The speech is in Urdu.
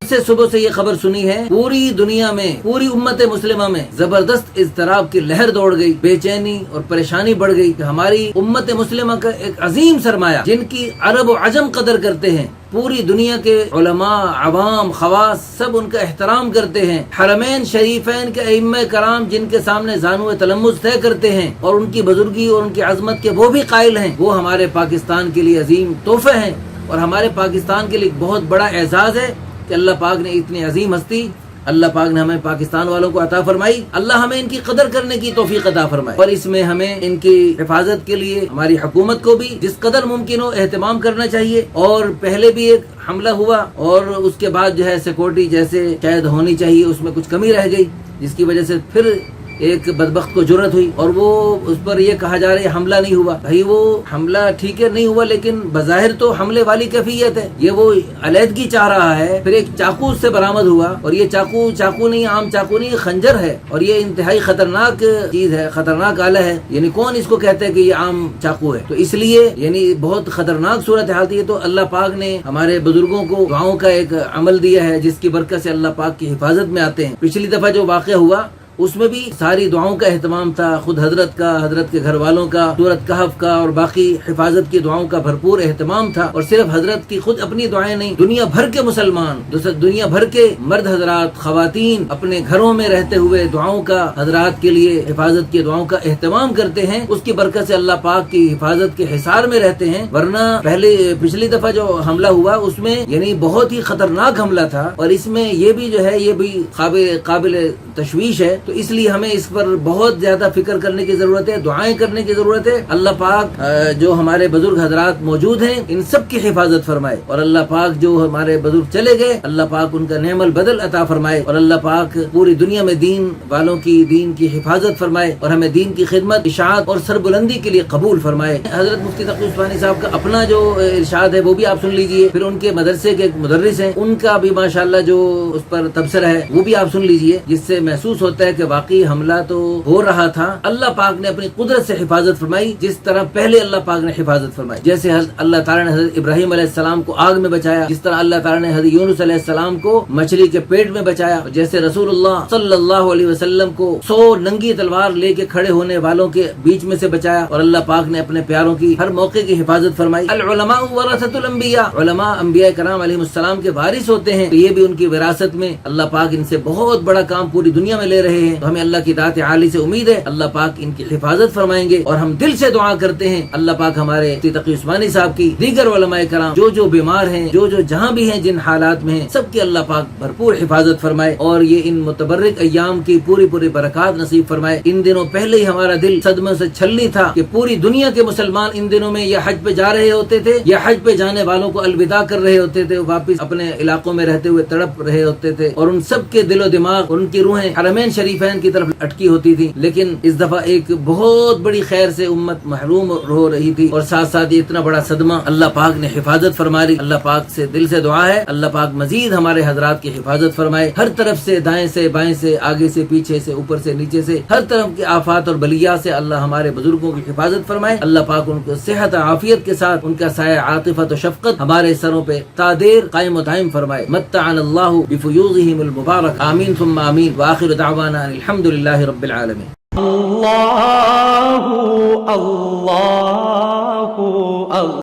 سے صبح سے یہ خبر سنی ہے، پوری دنیا میں، پوری امت مسلمہ میں زبردست اضطراب کی لہر دوڑ گئی، بے چینی اور پریشانی بڑھ گئی کہ ہماری امت مسلمہ کا ایک عظیم سرمایہ جن کی عرب و عجم قدر کرتے ہیں، پوری دنیا کے علماء، عوام، خواص سب ان کا احترام کرتے ہیں، حرمین شریفین کے ائمہ کرام جن کے سامنے زانو تلمذ طے کرتے ہیں اور ان کی بزرگی اور ان کی عظمت کے وہ بھی قائل ہیں، وہ ہمارے پاکستان کے لیے عظیم تحفے ہیں اور ہمارے پاکستان کے لیے بہت بڑا اعزاز ہے کہ اللہ پاک نے اتنی عظیم ہستی اللہ پاک نے ہمیں پاکستان والوں کو عطا فرمائی۔ اللہ ہمیں ان کی قدر کرنے کی توفیق عطا فرمائے اور اس میں ہمیں ان کی حفاظت کے لیے ہماری حکومت کو بھی جس قدر ممکن ہو اہتمام کرنا چاہیے۔ اور پہلے بھی ایک حملہ ہوا اور اس کے بعد جو ہے سیکورٹی جیسے شاید ہونی چاہیے اس میں کچھ کمی رہ گئی، جس کی وجہ سے پھر ایک بدبخت کو جرأت ہوئی اور وہ اس پر یہ کہا جا رہا ہے حملہ نہیں ہوا۔ بھائی وہ حملہ ٹھیک ہے نہیں ہوا، لیکن بظاہر تو حملے والی کیفیت ہے، یہ وہ علیحدگی چاہ رہا ہے۔ پھر ایک چاقو اس سے برآمد ہوا اور یہ چاقو نہیں، عام چاقو نہیں، خنجر ہے اور یہ انتہائی خطرناک چیز ہے، خطرناک آلہ ہے، یعنی کون اس کو کہتا ہے کہ یہ عام چاقو ہے؟ تو اس لیے یعنی بہت خطرناک صورتحال تھی۔ تو اللہ پاک نے ہمارے بزرگوں کو دعاؤں کا ایک عمل دیا ہے جس کی برکت سے اللہ پاک کی حفاظت میں آتے ہیں۔ پچھلی دفعہ جو واقعہ ہوا اس میں بھی ساری دعاؤں کا اہتمام تھا، خود حضرت کا، حضرت کے گھر والوں کا، سورۃ کہف کا اور باقی حفاظت کی دعاؤں کا بھرپور اہتمام تھا۔ اور صرف حضرت کی خود اپنی دعائیں نہیں، دنیا بھر کے مسلمان، دنیا بھر کے مرد حضرات، خواتین اپنے گھروں میں رہتے ہوئے دعاؤں کا حضرات کے لیے حفاظت کی دعاؤں کا اہتمام کرتے ہیں۔ اس کی برکت سے اللہ پاک کی حفاظت کے حصار میں رہتے ہیں، ورنہ پچھلی دفعہ جو حملہ ہوا اس میں یعنی بہت ہی خطرناک حملہ تھا اور اس میں یہ بھی جو ہے یہ بھی قابل تشویش ہے۔ تو اس لیے ہمیں اس پر بہت زیادہ فکر کرنے کی ضرورت ہے، دعائیں کرنے کی ضرورت ہے۔ اللہ پاک جو ہمارے بزرگ حضرات موجود ہیں ان سب کی حفاظت فرمائے اور اللہ پاک جو ہمارے بزرگ چلے گئے اللہ پاک ان کا نعم البدل عطا فرمائے اور اللہ پاک پوری دنیا میں دین والوں کی دین کی حفاظت فرمائے اور ہمیں دین کی خدمت، اشاعت اور سربلندی کے لیے قبول فرمائے۔ حضرت مفتی تقی عثمانی صاحب کا اپنا جو ارشاد ہے وہ بھی آپ سن لیجئے، پھر ان کے مدرسے کے ایک مدرس ہیں ان کا بھی ماشاءاللہ جو اس پر تبصرہ ہے وہ بھی آپ سن لیجئے، جس سے محسوس ہوتا ہے کہ واقعی حملہ تو ہو رہا تھا، اللہ پاک نے اپنی قدرت سے حفاظت فرمائی جس طرح پہلے اللہ پاک نے حفاظت فرمائی۔ جیسے اللہ تعالیٰ نے حضرت ابراہیم علیہ السلام کو آگ میں بچایا، جس طرح اللہ تعالیٰ نے حضرت یونس علیہ السلام کو مچھلی کے پیٹ میں بچایا، جیسے رسول اللہ صلی اللہ علیہ وسلم کو 100 ننگی تلوار لے کے کھڑے ہونے والوں کے بیچ میں سے بچایا اور اللہ پاک نے اپنے پیاروں کی ہر موقع کی حفاظت فرمائی۔ العلماء ورثۃ الانبیاء، علماء انبیاء کرام علیہ السلام کے وارث ہوتے ہیں، تو یہ بھی ان کی وراثت میں اللہ پاک ان سے بہت بڑا کام پوری دنیا میں لے رہے ہیں۔ تو ہمیں اللہ کی ذات عالی سے امید ہے اللہ پاک ان کی حفاظت فرمائیں گے اور ہم دل سے دعا کرتے ہیں اللہ پاک ہمارے مفتی تقی عثمانی صاحب کی، دیگر علماء کرام جو بیمار ہیں، جو جہاں بھی ہیں، جن حالات میں ہیں، سب کی اللہ پاک بھرپور حفاظت فرمائے اور یہ ان متبرک ایام کی پوری برکات نصیب فرمائے۔ ان دنوں پہلے ہی ہمارا دل صدمے سے چھلنی تھا کہ پوری دنیا کے مسلمان ان دنوں میں یا حج پہ جا رہے ہوتے تھے یا حج پہ جانے والوں کو الوداع کر رہے ہوتے تھے، واپس اپنے علاقوں میں رہتے ہوئے تڑپ رہے ہوتے تھے اور ان سب کے دل و دماغ اور ان کی روحیں حرمین شریفین کی طرف اٹکی ہوتی تھی۔ لیکن اس دفعہ ایک بہت بڑی خیر سے امت محروم ہو رہی تھی اور ساتھ ساتھ یہ اتنا بڑا صدمہ اللہ پاک نے حفاظت فرمائی۔ اللہ پاک سے دل سے دعا ہے اللہ پاک مزید ہمارے حضرات کی حفاظت فرمائے، ہر طرف سے، دائیں سے، بائیں سے، آگے سے، پیچھے سے، اوپر سے، نیچے سے، ہر طرف کی آفات اور بلیات سے اللہ ہمارے بزرگوں کی حفاظت فرمائے۔ اللہ پاک ان کو صحت عافیت کے ساتھ ان کا سایہ عاطفت و شفقت ہمارے سروں پہ تا دیر قائم و دائم فرمائے۔ متعنا اللہ بفیوضہم المبارک، آمین ثم آمین، وآخر دعوانا الحمدللہ رب العالمین۔ اللہ اللہ اللہ